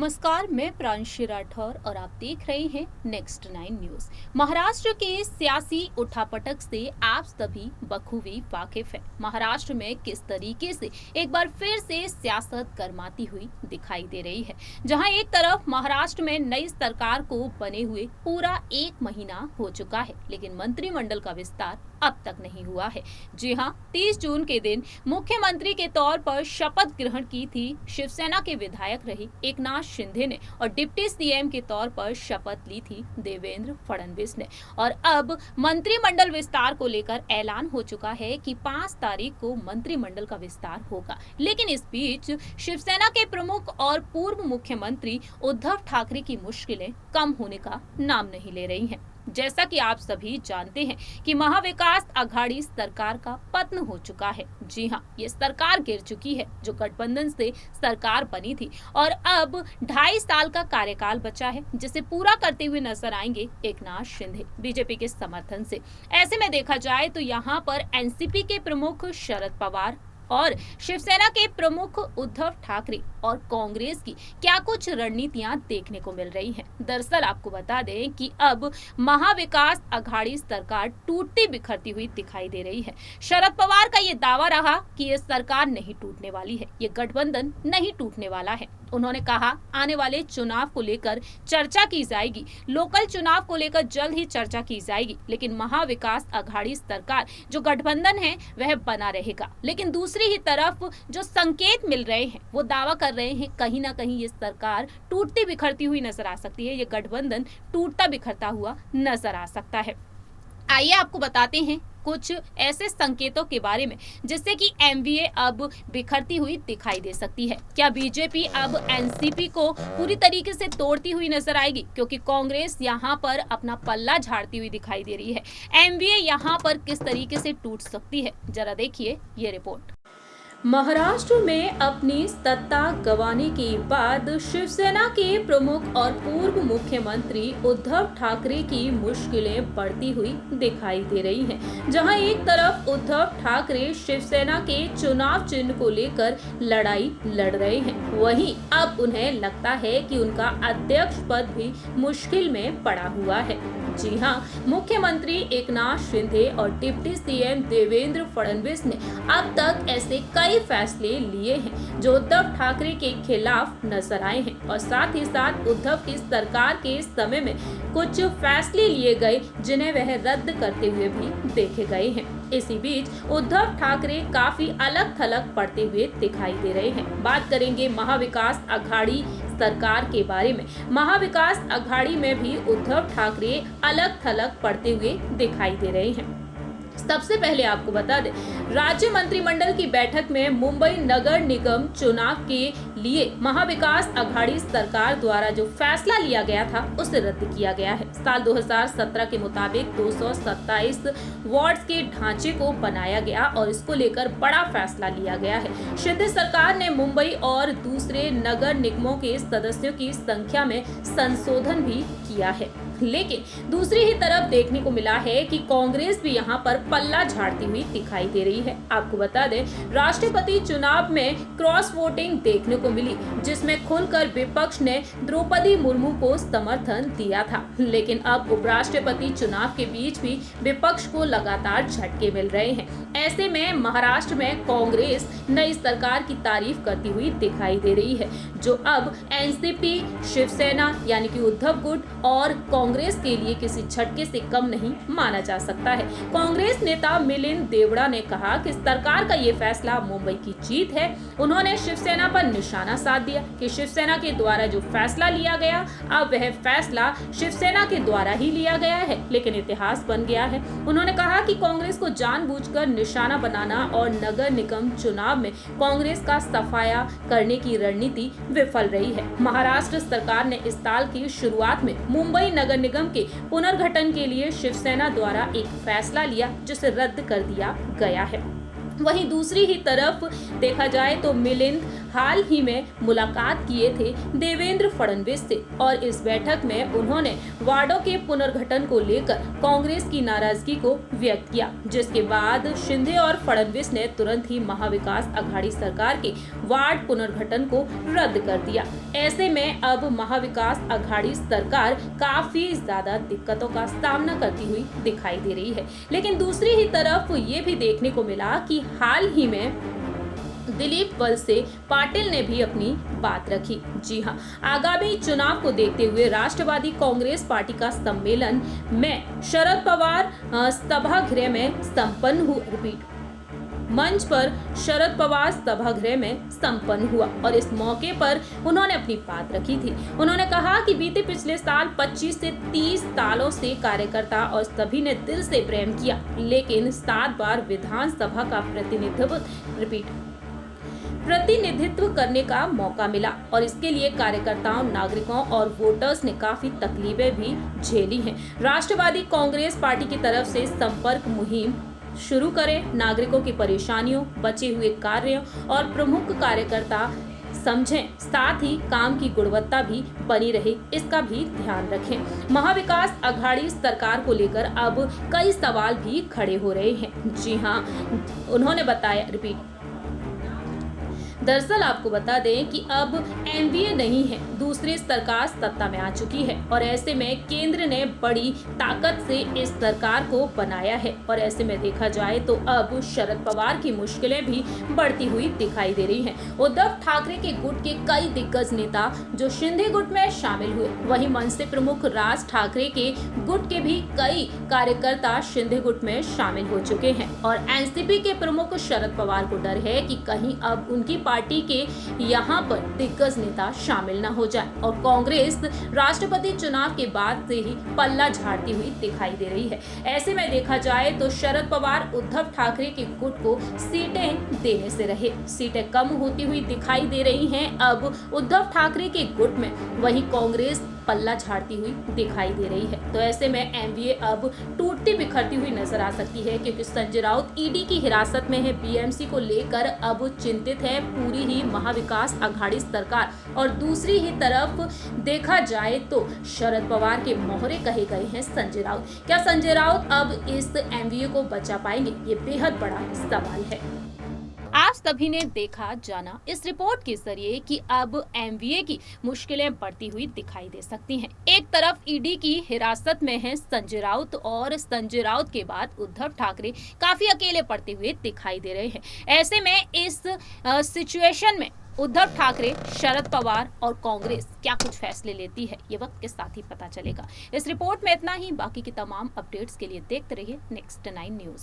नमस्कार, मैं प्रांशी राठौर और आप देख रहे हैं नेक्स्ट 9 न्यूज। महाराष्ट्र के सियासी उठापटक से आप सभी बखूबी वाकिफ हैं। महाराष्ट्र में किस तरीके से एक बार फिर से सियासत गर्माती हुई दिखाई दे रही है, जहां एक तरफ महाराष्ट्र में नई सरकार को बने हुए पूरा 1 महीना हो चुका है, लेकिन मंत्रिमंडल का विस्तार अब तक नहीं हुआ है। जी हां, 30 जून के दिन मुख्यमंत्री के तौर पर शपथ ग्रहण की थी शिवसेना के विधायक रहे एकनाथ शिंदे ने, और डिप्टी सीएम के तौर पर शपथ ली थी देवेंद्र फडणवीस ने। और अब मंत्रिमंडल विस्तार को लेकर ऐलान हो चुका है कि 5 तारीख को मंत्रिमंडल का विस्तार होगा। लेकिन इस बीच शिवसेना के प्रमुख और पूर्व मुख्यमंत्री उद्धव ठाकरे की मुश्किलें कम होने का नाम नहीं ले रही हैं। जैसा कि आप सभी जानते हैं कि महाविकास अघाड़ी सरकार का पतन हो चुका है। जी हां, ये सरकार गिर चुकी है जो गठबंधन से सरकार बनी थी, और अब 2.5 साल का कार्यकाल बचा है, जिसे पूरा करते हुए नजर आएंगे एकनाथ शिंदे बीजेपी के समर्थन से। ऐसे में देखा जाए तो यहाँ पर एनसीपी के प्रमुख शरद पवार और शिवसेना के प्रमुख उद्धव ठाकरे और कांग्रेस की क्या कुछ रणनीतियां देखने को मिल रही हैं। दरअसल आपको बता दें कि अब महाविकास अघाड़ी सरकार टूटती बिखरती हुई दिखाई दे रही है। शरद पवार का ये दावा रहा कि ये सरकार नहीं टूटने वाली है, ये गठबंधन नहीं टूटने वाला है। उन्होंने कहा आने वाले चुनाव को लेकर चर्चा की जाएगी, लोकल चुनाव को लेकर जल्द ही चर्चा की जाएगी, लेकिन महाविकास अघाड़ी सरकार जो गठबंधन है वह बना रहेगा। लेकिन दूसरी ही तरफ जो संकेत मिल रहे हैं वो दावा कर रहे हैं कहीं ना कहीं ये सरकार टूटती बिखरती हुई नजर आ सकती है, ये गठबंधन टूटता बिखरता हुआ नजर आ सकता है। आइए आपको बताते हैं कुछ ऐसे संकेतों के बारे में जिससे कि एमवीए अब बिखरती हुई दिखाई दे सकती है। क्या बीजेपी अब एनसीपी को पूरी तरीके से तोड़ती हुई नजर आएगी, क्योंकि कांग्रेस यहां पर अपना पल्ला झाड़ती हुई दिखाई दे रही है। एमवीए यहां पर किस तरीके से टूट सकती है, जरा देखिए ये रिपोर्ट। महाराष्ट्र में अपनी सत्ता गंवाने के बाद शिवसेना के प्रमुख और पूर्व मुख्यमंत्री उद्धव ठाकरे की मुश्किलें बढ़ती हुई दिखाई दे रही हैं। जहां एक तरफ उद्धव ठाकरे शिवसेना के चुनाव चिन्ह को लेकर लड़ाई लड़ रहे हैं, वहीं अब उन्हें लगता है कि उनका अध्यक्ष पद भी मुश्किल में पड़ा हुआ है। जी हां, मुख्यमंत्री एकनाथ शिंदे और डिप्टी सीएम देवेंद्र फडणवीस ने अब तक ऐसे कई फैसले लिए हैं जो उद्धव ठाकरे के खिलाफ नजर आए हैं, और साथ ही साथ उद्धव की सरकार के समय में कुछ फैसले लिए गए जिन्हें वह रद्द करते हुए भी देखे गए हैं। इसी बीच उद्धव ठाकरे काफी अलग थलग पड़ते हुए दिखाई दे रहे हैं। बात करेंगे महाविकास अघाड़ी सरकार के बारे में। महाविकास अघाड़ी में भी उद्धव ठाकरे अलग थलग पड़ते हुए दिखाई दे रहे हैं। सबसे पहले आपको बता दें, राज्य मंत्रिमंडल की बैठक में मुंबई नगर निगम चुनाव के लिए महाविकास अघाड़ी सरकार द्वारा जो फैसला लिया गया था उसे रद्द किया गया है। साल 2017 के मुताबिक 227 वार्ड्स के ढांचे को बनाया गया और इसको लेकर बड़ा फैसला लिया गया है। शिंदे सरकार ने मुंबई और दूसरे नगर निगमों के सदस्यों की संख्या में संशोधन भी किया है। लेकिन दूसरी ही तरफ देखने को मिला है कि कांग्रेस भी यहाँ पर पल्ला झाड़ती हुई दिखाई दे रही है। आपको बता दें, राष्ट्रपति चुनाव में क्रॉस वोटिंग देखने को मिली, जिसमें खुलकर विपक्ष ने द्रौपदी मुर्मू को समर्थन दिया था। लेकिन अब उपराष्ट्रपति चुनाव के बीच भी विपक्ष को लगातार झटके मिल रहे हैं। ऐसे में महाराष्ट्र में कांग्रेस नई सरकार की तारीफ करती हुई दिखाई दे रही है, जो अब एनसीपी, शिवसेना यानी कि उद्धव गुट और कांग्रेस के लिए किसी झटके से कम नहीं माना जा सकता है। कांग्रेस नेता मिलिंद देवड़ा ने कहा कि सरकार का ये फैसला मुंबई की जीत है। उन्होंने शिवसेना पर निशाना साध दिया कि शिवसेना के द्वारा जो फैसला लिया गया, अब वह फैसला शिवसेना के द्वारा ही लिया गया है, लेकिन इतिहास बन गया है। उन्होंने कहा कि कांग्रेस को जानबूझकर निशाना बनाना और नगर निगम चुनाव में कांग्रेस का सफाया करने की रणनीति विफल रही है। महाराष्ट्र सरकार ने इस साल की शुरुआत में मुंबई नगर निगम के पुनर्गठन के लिए शिवसेना द्वारा एक फैसला लिया, जिसे रद्द कर दिया गया है। वहीं दूसरी ही तरफ देखा जाए तो मिलिंद हाल ही में मुलाकात किए थे देवेंद्र फडणवीस से और इस बैठक में उन्होंने वार्डों के पुनर्गठन को लेकर कांग्रेस की नाराजगी को व्यक्त किया, जिसके बाद शिंदे और फडणवीस ने तुरंत ही महाविकास अघाड़ी सरकार के वार्ड पुनर्गठन को रद्द कर दिया। ऐसे में अब महाविकास अघाड़ी सरकार काफी ज्यादा दिक्कतों का सामना करती हुई दिखाई दे रही है। लेकिन दूसरी ही तरफ ये भी देखने को मिला कि हाल ही में दिलीप वलसे पाटिल ने भी अपनी बात रखी। जी हां, आगामी चुनाव को देखते हुए राष्ट्रवादी कांग्रेस पार्टी का सम्मेलन में शरद पवार सभागृह में संपन्न हुआ। मंच पर शरद पवार सभागृह में संपन्न हुआ और इस मौके पर उन्होंने अपनी बात रखी थी। उन्होंने कहा कि बीते पिछले साल 25 से 30 सालों से कार्यकर्ता और सभी ने दिल से प्रेम किया, लेकिन 7 बार विधानसभा का प्रतिनिधित्व करने का मौका मिला और इसके लिए कार्यकर्ताओं, नागरिकों और वोटर्स ने काफी तकलीफें भी झेली हैं। राष्ट्रवादी कांग्रेस पार्टी की तरफ से संपर्क मुहिम शुरू करें, नागरिकों की परेशानियों, बचे हुए कार्यों और प्रमुख कार्यकर्ता समझें, साथ ही काम की गुणवत्ता भी बनी रहे, इसका भी ध्यान रखें। महाविकास अघाड़ी सरकार को लेकर अब कई सवाल भी खड़े हो रहे हैं। जी हां, उन्होंने बताया, दरअसल आपको बता दें कि अब एनडीए नहीं है, दूसरी सरकार सत्ता में आ चुकी है और ऐसे में केंद्र ने बड़ी ताकत से इस सरकार को बनाया है और ऐसे में देखा जाए तो अब शरद पवार की मुश्किलें भी बढ़ती हुई दिखाई दे रही हैं। उद्धव ठाकरे के गुट के कई दिग्गज नेता जो शिंदे गुट में शामिल हुए, वहीं मंच से प्रमुख राज ठाकरे के गुट के भी कई कार्यकर्ता शिंदे गुट में शामिल हो चुके हैं और एनसीपी के प्रमुख शरद पवार को डर है कि कहीं अब उनकी पार्टी के यहां पर दिग्गज नेता शामिल न हो जाए और कांग्रेस राष्ट्रपति चुनाव के बाद से ही पल्ला झाड़ती हुई दिखाई दे रही है। ऐसे में देखा जाए तो शरद पवार उद्धव ठाकरे के गुट को सीटें देने से रहे, सीटें कम होती हुई दिखाई दे रही हैं अब उद्धव ठाकरे के गुट में, वहीं कांग्रेस पल्ला झाड़ती हुई दिखाई दे रही है। तो ऐसे में एमवीए अब टूटती बिखरती हुई नजर आ सकती है क्योंकि संजय राउत ईडी की हिरासत में है। बीएमसी को लेकर अब चिंतित है पूरी ही महाविकास अघाड़ी सरकार और दूसरी ही तरफ देखा जाए तो शरद पवार के मोहरे कहे गए हैं संजय राउत। क्या संजय राउत अब इस एमवीए को बचा पाएंगे? ये बेहद बड़ा सवाल है। आप सभी ने देखा जाना इस रिपोर्ट के जरिए कि अब एमवीए की मुश्किलें बढ़ती हुई दिखाई दे सकती हैं। एक तरफ ईडी की हिरासत में है संजय राउत और संजय राउत के बाद उद्धव ठाकरे काफी अकेले पड़ते हुए दिखाई दे रहे हैं। ऐसे में इस सिचुएशन में उद्धव ठाकरे, शरद पवार और कांग्रेस क्या कुछ फैसले लेती है, ये वक्त के साथ ही पता चलेगा। इस रिपोर्ट में इतना ही। बाकी की तमाम अपडेट्स के लिए देखते रहिए नेक्स्ट 9 न्यूज।